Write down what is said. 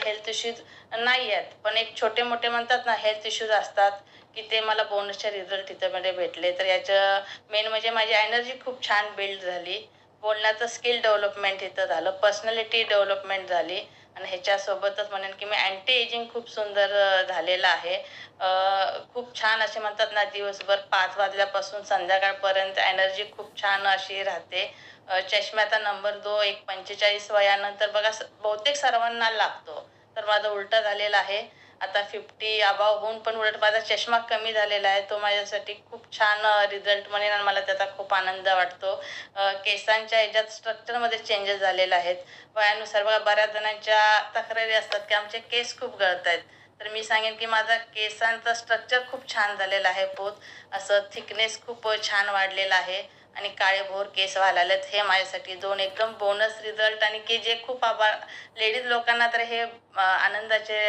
Health issues नाही आहेत. पण एक छोटे-मोठे म्हणतात ना हेल्थ इश्यूज असतात, की ते मला बोनसचे रिझल्ट इथं मध्ये भेटले. तर याचं मेन म्हणजे माझी एनर्जी खूप छान बिल्ड झाली. बोलण्याचं स्किल डेव्हलपमेंट इथं झालं. पर्सनॅलिटी डेव्हलपमेंट झाली आणि ह्याच्यासोबतच म्हणेन, की मी अँटी एजिंग खूप सुंदर झालेलं आहे. खूप छान असे म्हणतात ना दिवसभर 5 वाजल्यापासून संध्याकाळपर्यंत एनर्जी खूप छान अशी राहते. चष्म्याचा नंबर जो एक 45 वयानंतर बघा बहुतेक सर्वांना लागतो. तर माझं उलटं झालेलं आहे. आता 50 अबोव्ह होऊन पण उलट माझा चष्मा कमी झालेला आहे. तो माझ्यासाठी खूप छान रिझल्ट म्हणेन आणि मला त्याचा खूप आनंद वाटतो. केसांच्या ह्याच्यात स्ट्रक्चरमध्ये चेंजेस झालेले आहेत. वयानुसार बघा बऱ्याच जणांच्या तक्रारी असतात, की आमचे केस खूप गळतायत. तर मी सांगेन, की माझा केसांचा स्ट्रक्चर खूप छान झालेला आहे. असं थिकनेस खूप छान वाढलेला आहे आणि काळेभोर केस व्हायला लागलेत. हे माझ्यासाठी 2 एकदम बोनस रिझल्ट आणि की जे खूप लेडीज लोकांना तर हे आनंदाचे